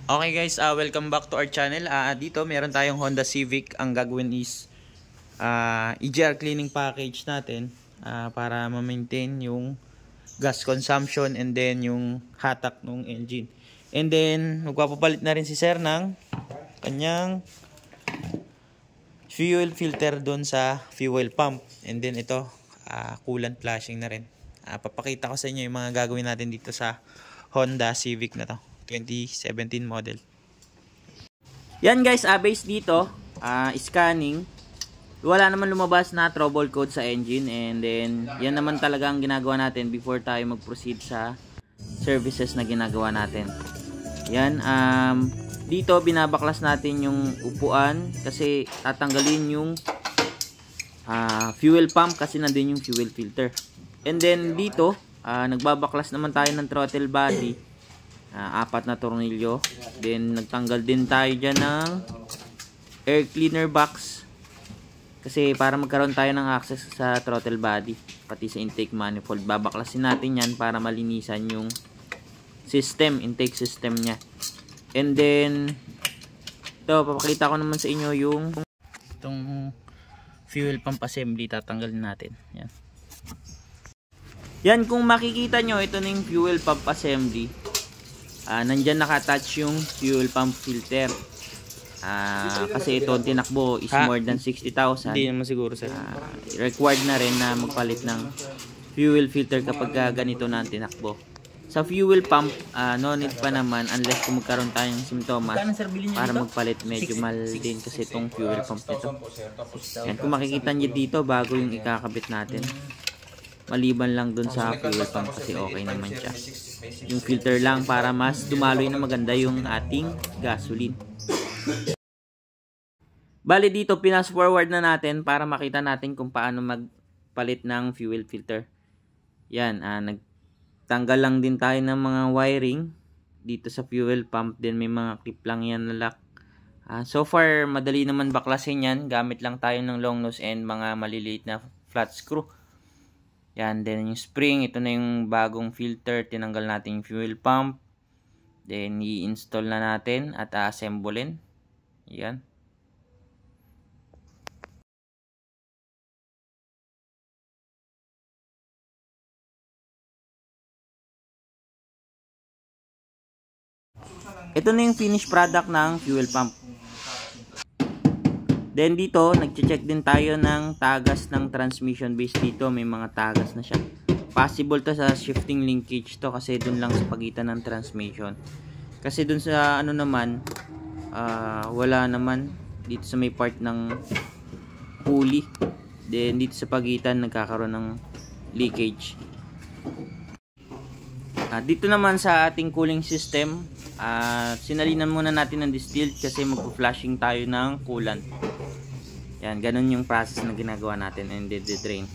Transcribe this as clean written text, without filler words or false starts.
Okay guys, welcome back to our channel. Dito meron tayong Honda Civic. Ang gagawin is EGR cleaning package natin para ma-maintain yung gas consumption and then yung hatak ng engine. And then magpapapalit na rin si Sir ng kanyang fuel filter doon sa fuel pump. And then ito coolant flashing na rin. Papakita ko sa inyo yung mga gagawin natin dito sa Honda Civic na to, 2017 model. Yan guys, base dito, scanning. Wala naman lumabas na trouble code sa engine, and then yan naman talaga ang ginagawa natin before tayo mag-proceed sa services na ginagawa natin. Yan, dito binabaklas natin yung upuan kasi tatanggalin yung fuel pump kasi nandun yung fuel filter. And then dito, nagbabaklas naman tayo ng throttle body, 4 na tornilyo. Then nagtanggal din tayo dyan ng air cleaner box kasi para magkaroon tayo ng access sa throttle body pati sa intake manifold. Babaklasin natin yan para malinisan yung system, intake system nya. And then ito, papakita ko naman sa inyo yung itong fuel pump assembly. Tatanggalin natin yan. Yan, kung makikita nyo, ito na yung fuel pump assembly. Nandyan naka-attach yung fuel pump filter. Kasi ito tinakbo is more than 60,000. Hindi naman siguro sir. Required na rin na magpalit ng fuel filter kapag ganito na ang tinakbo. Sa fuel pump, no need pa naman unless kung magkaroon tayong simptomas para magpalit. Medyo mahal din kasi itong fuel pump nito. Yan, kung makikita nyo dito bago yung ikakabit natin. Maliban lang dun sa fuel pump kasi okay naman siya. Yung filter lang para mas dumaloy na maganda yung ating gasoline. Bali dito, pinas forward na natin para makita natin kung paano magpalit ng fuel filter. Yan, nagtanggal lang din tayo ng mga wiring dito sa fuel pump. Then may mga clip lang yan na lock. So far, madali naman baklasin yan. Gamit lang tayo ng long nose and mga maliliit na flat screw. Yan, then yung spring, ito na yung bagong filter. Tinanggal natin yung fuel pump. Then i-install na natin at assemblein. Yan. Ito na yung finished product ng fuel pump. Then dito, nagche-check din tayo ng tagas ng transmission base. Dito may mga tagas na siya. Possible to sa shifting linkage to kasi dun lang sa pagitan ng transmission. Kasi dun sa ano naman, wala naman dito sa may part ng pulley. Then dito sa pagitan nagkakaroon ng leakage. Dito naman sa ating cooling system, sinalinan muna natin ng distilled kasi magpo-flashing tayo ng coolant. Yan, ganun yung process na ginagawa natin and the drain.